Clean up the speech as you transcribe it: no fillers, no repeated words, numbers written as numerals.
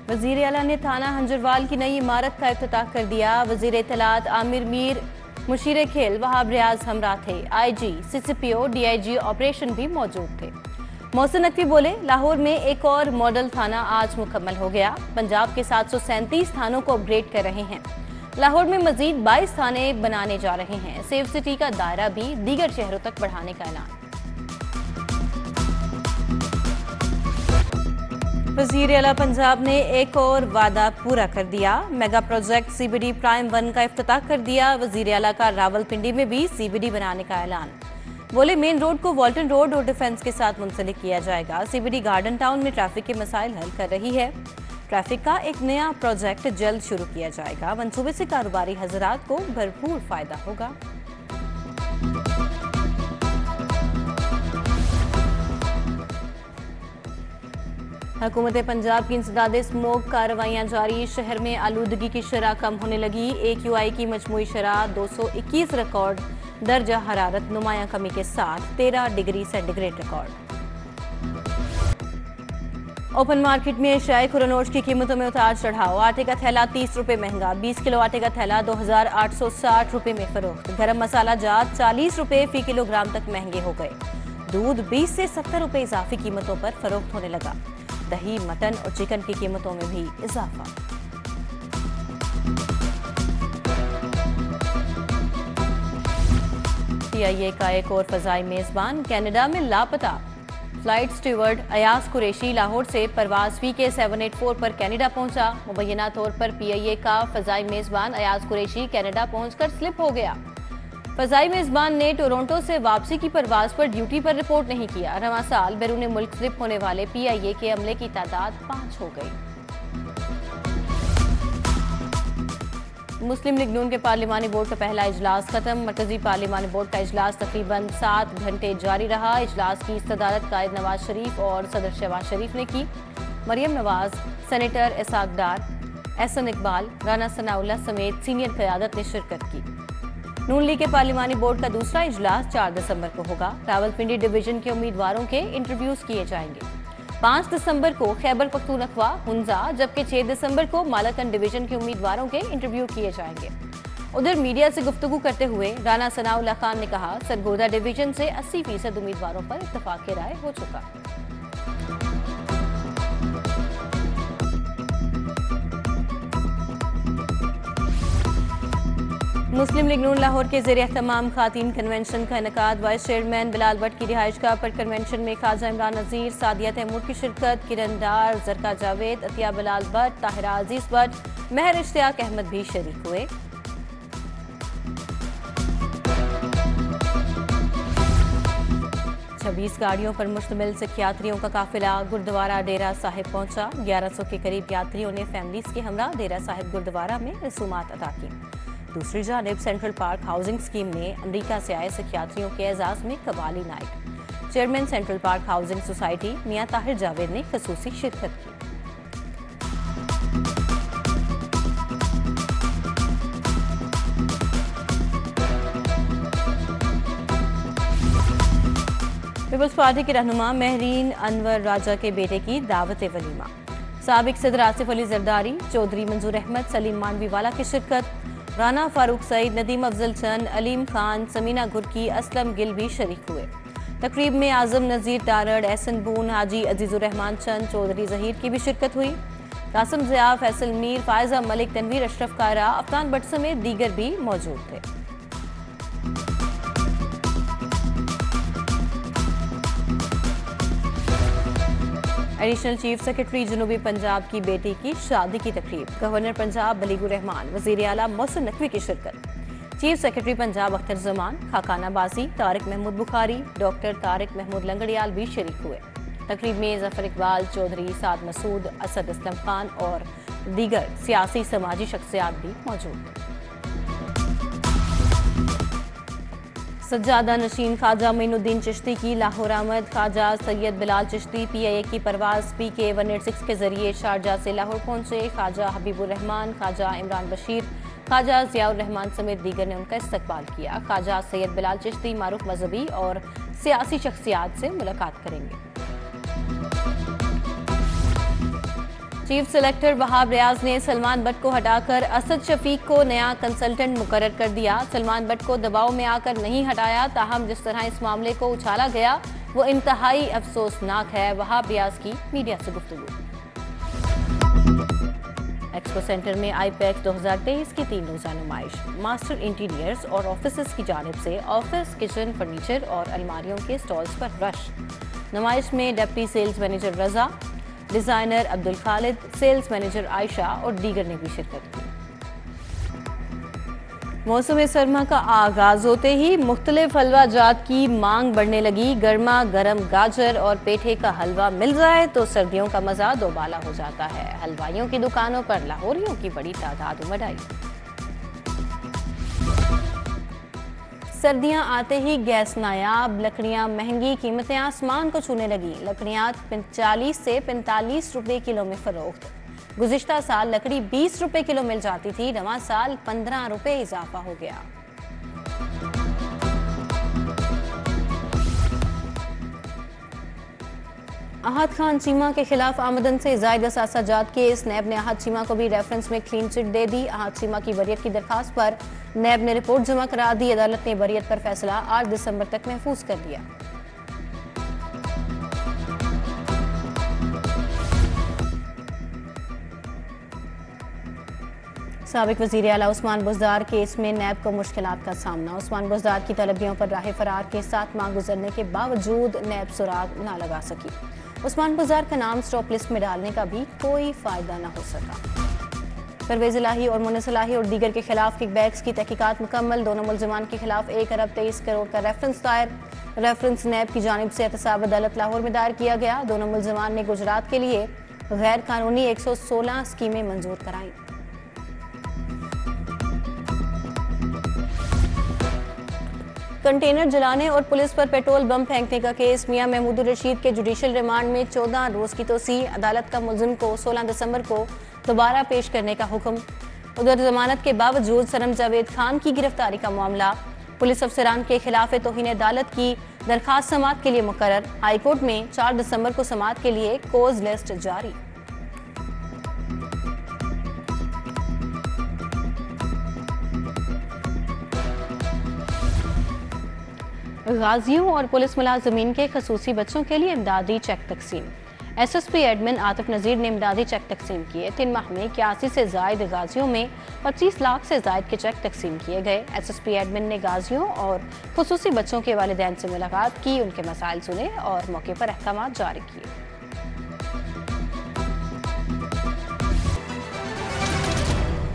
वजीर आला ने थाना हंजरवाल की नई इमारत का इफ्तिताह कर दिया। वजीर इत्तलात आमिर मीर, मुशीर खेल वहाब रियाज हमरा थे। IG, CCPO, DIG ऑपरेशन भी मौजूद थे। मोहसिन नकवी बोले, लाहौर में एक और मॉडल थाना आज मुकम्मल हो गया। पंजाब के 737 थानों को अपग्रेड कर रहे हैं। लाहौर में मजीद 22 थाने बनाने जा रहे हैं। सेफ सिटी का दायरा भी दीगर शहरों तक बढ़ाने का ऐलान। वजीर आला पंजाब ने एक और वादा पूरा कर दिया। मेगा प्रोजेक्ट CBD प्राइम 1 का इफ्तिताह कर दिया। वजीर आला का रावलपिंडी में भी CBD बनाने का ऐलान। बोले, मेन रोड को वॉल्टन रोड और डिफेंस के साथ मुंसलिक किया जाएगा। CBD गार्डन टाउन में ट्रैफिक के मसाइल हल कर रही है। ट्रैफिक का एक नया प्रोजेक्ट जल्द शुरू किया जाएगा। मंसूबे से कारोबारी हजरात को भरपूर फायदा होगा। हुकूमत पंजाब की इंसदाद स्मोक कार्रवाइयाँ जारी। शहर में आलूदगी की शरह कम होने लगी। AQI की मजमूई शरह 221 रिकॉर्ड। दर्जा हरारत नुमाया कमी के साथ 13 degree centigrade record. Open market में एशियाई खुरनोश की कीमतों में उतार चढ़ाव। आटे का थैला 30 रुपये महंगा। 20 किलो आटे का थैला 2860 रुपये में फरोख्त। गरम मसाला जात 40 रुपये फी किलोग्राम तक महंगे हो गए। दूध 20 से 70 रुपये इजाफी कीमतों पर फरोख्त होने लगा। दही, मटन और चिकन की कीमतों में भी इजाफा। CIA का एक और फजाई मेजबान कनाडा में लापता। फ्लाइट स्टीवर्ड अयाज कुरैशी लाहौर से परवाज PK 784 पर कनाडा पहुंचा। मुबैना तौर पर PIA का फजाई मेजबान अयाज कुरैशी कनाडा पहुंचकर स्लिप हो गया। फजाई मेजबान ने टोरंटो से वापसी की परवाज पर ड्यूटी पर रिपोर्ट नहीं किया। रवां साल बैरून मुल्क स्लिप होने वाले PIA के अमले की तादाद 5 हो गई। मुस्लिम लीग नून के पार्लिमानी बोर्ड का पहला इजलास खत्म। मरकजी पार्लिमानी बोर्ड का इजलास तकरीबन 7 घंटे जारी रहा। इजलास की सदारत कायद नवाज शरीफ और सदर शहबाज शरीफ ने की। मरियम नवाज, सेनेटर इसाक डार, एहसन इकबाल, राना सनाउल्लाह समेत सीनियर क़यादत ने शिरकत की। नून लीग के पार्लिमानी बोर्ड का दूसरा इजलास 4 दिसंबर को होगा। रावलपिंडी डिवीजन के उम्मीदवारों के इंटरव्यूज किए जाएंगे। 5 दिसंबर को खैबर पख्तूनख्वा, हुंजा, जबकि 6 दिसंबर को मालाकन डिवीजन के उम्मीदवारों के इंटरव्यू किए जाएंगे। उधर मीडिया से गुफ्तगू करते हुए राना सनाउल्लाह खान ने कहा, सरगोदा डिवीजन से 80% उम्मीदवारों पर इत्तफाक राय हो चुका। मुस्लिम लीग नून लाहौर के ज़ेर एहतमाम खातीन कन्वेंशन का इनेकाद। वाइस चेयरमैन बिलाल भट्ट की रिहाइश गाह पर कन्वेंशन में ख्वाजा इमरान नज़ीर, सादिया तैमूर की शिरकत। किरण डार, जरका जावेद, अतिया बिलाल भट्ट, ताहिरा अजीज भट्ट, महर इश्तियाक अहमद भी शरीक हुए। छब्बीस गाड़ियों पर मुश्तमिल सिखयात्रियों का काफिला गुरुद्वारा डेरा साहिब पहुंचा। 1100 के करीब यात्रियों ने फैमिलीज के हमरा डेरा साहिब गुरुद्वारा में रसूमात अदा की। दूसरी जानिब सेंट्रल पार्क हाउसिंग स्कीम ने अमरीका से आए सिखयात्रियों के एजाज में कवाली night. Chairman central park housing society मियां ताहिर जावेद ने खसूसी शिरकत की। पीपल्स पार्टी के रहनुमा महरीन अनवर राजा के बेटे की दावत वलीमा। साबिक सदर आसिफ अली जरदारी, चौधरी मंजूर अहमद, सलीम मांडवीवाला की शिरकत। राना फारूक सईद, नदीम अफजल चंद, अलीम खान, समीना गुरकी, असलम गिल भी शरीक हुए। तकरीब में आजम नज़ीर तारड़, एहसन बून, हाजी अजीजुर रहमान चंद, चौधरी जहीर की भी शिरकत हुई। कासिम ज़िया, फैसल मीर, फायजा मलिक, तनवीर अशरफ कारा, अफतान भट्ट समेत दीगर भी मौजूद थे। एडिशनल चीफ सेक्रेटरी जनूबी पंजाब की बेटी की शादी की तकरीब। गवर्नर पंजाब बलीगुर रहमान, वजीर आला मोहसिन नकवी की शिरकत। चीफ सेक्रेटरी पंजाब अख्तर जमान, खाकाना बासी, तारिक महमूद बुखारी, डॉक्टर तारिक महमूद लंगड़ियाल भी शरीक हुए। तकरीब में जफर इकबाल चौधरी, साद मसूद, असद असलम खान और दीगर सियासी समाजी शख्सियात भी मौजूद थे। सज्जादा नशीन ख्वाजा मोइनुद्दीन चिश्ती की लाहौर आमद। ख्वाजा सैयद बिलाल चिश्ती PIA की परवाज PK 186 के जरिए शारजा से लाहौर पहुंचे। ख्वाजा हबीबुर रहमान, ख्वाजा इमरान बशीर, ख्वाजा ज़ियाउर रहमान समेत दीगर ने उनका इस्तकबाल किया। ख्वाजा सैयद बिलाल चिश्ती मारूफ मजहबी और सियासी शख्सियात से मुलाकात करेंगे। चीफ सेलेक्टर वहाब रियाज ने सलमान बट को हटाकर असद शफीक को नया कंसल्टेंट मुकर्रर कर दिया। सलमान बट को दबाव में आकर नहीं हटाया, ताहम जिस तरह इस मामले को उछाला गया वो इंतहाई अफसोसनाक है। वहाब रियाज की मीडिया से गुफ्तगू। एक्सपो सेंटर में आईपैक्स 2023 की 3 रोजा नुमाइश। मास्टर इंटीरियर्स और ऑफिसेज की जानिब से ऑफिस, किचन, फर्नीचर और अलमारियों के स्टॉल्स पर रश। नुमाइश में deputy sales manager Raza, designer Abdul Khalid, sales manager Ayesha और दीगर ने भी शिरकत की। मौसम सरमा का आगाज होते ही मुख्तलिफ हलवा जात की मांग बढ़ने लगी। गर्मा गर्म गाजर और पेठे का हलवा मिल जाए तो सर्दियों का मजा दोबाला हो जाता है। हलवाइयों की दुकानों पर लाहौरियों की बड़ी तादाद उमड़ आई। सर्दियां आते ही गैस नायाब, लकड़ियां महंगी, कीमतें आसमान को छूने लगी। लकड़ियां 40 से 45 रुपए किलो में फरोख्त। गुज़िश्ता साल लकड़ी 20 रुपए किलो मिल जाती थी, रवां साल 15 रुपए इजाफा हो गया। आहद खान चीमा के खिलाफ आमदन से जायद असासा जात केस। नैब ने आहद चीमा को भी रेफरेंस में क्लीन चिट दे दी। आहद चीमा की बरियत की दरखास्त पर नैब ने रिपोर्ट जमा करा दी। अदालत ने बरियत पर फैसला 8 दिसंबर तक महफूज कर दिया। साबिक वज़ीर आला उस्मान बुज़दार केस में नैब को मुश्किलात का सामना। उस्मान बुज़दार की तलबियों पर राह फरार के 7 माह गुजरने के बावजूद नैब सुराग न लगा सकी। उस्मान बुज़दार का नाम स्टॉप लिस्ट में डालने का भी कोई फायदा न हो सका। परवेज इलाही और मुनिस इलाही और दीगर के खिलाफ किकबैक्स की तहकीकात मुकम्मल। दोनों मुल्जिमान के खिलाफ 1 अरब 23 करोड़ का रेफरेंस दायर। रेफरेंस नैब की जानिब से एहतसाब अदालत लाहौर में दायर किया गया। दोनों मुल्जिमान ने गुजरात के लिए गैर कानूनी 116 स्कीमें मंजूर कराई। कंटेनर जलाने और पुलिस पर पेट्रोल बम फेंकने का केस। मियां महमूद रशीद के जुडिशल रिमांड में 14 रोज की तोसी। अदालत का मुल्जिम को 16 दिसंबर को दोबारा पेश करने का हुक्म। उधर जमानत के बावजूद सरम जावेद खान की गिरफ्तारी का मामला। पुलिस अफसरान के खिलाफ तौहीन अदालत की दरखास्त समाअत के लिए मुकर्रर। हाईकोर्ट में 4 दिसंबर को समाअत के लिए कोज लिस्ट जारी। गाजियों और पुलिस मुलाजमीन के खसूसी बच्चों के लिए इमदादी चेक तकसीम। SSP एडमिन आतिफ नज़ीर ने इमदादी चेक तकसीम किए। 3 माह में 81 से जायद गाजियों में 25 लाख से जायद के चेक तकसीम किए गए। SSP एडमिन ने गाजियों और खसूसी बच्चों के वालिदैन से मुलाकात की, उनके मसाइल सुने और मौके पर अहकाम जारी किए।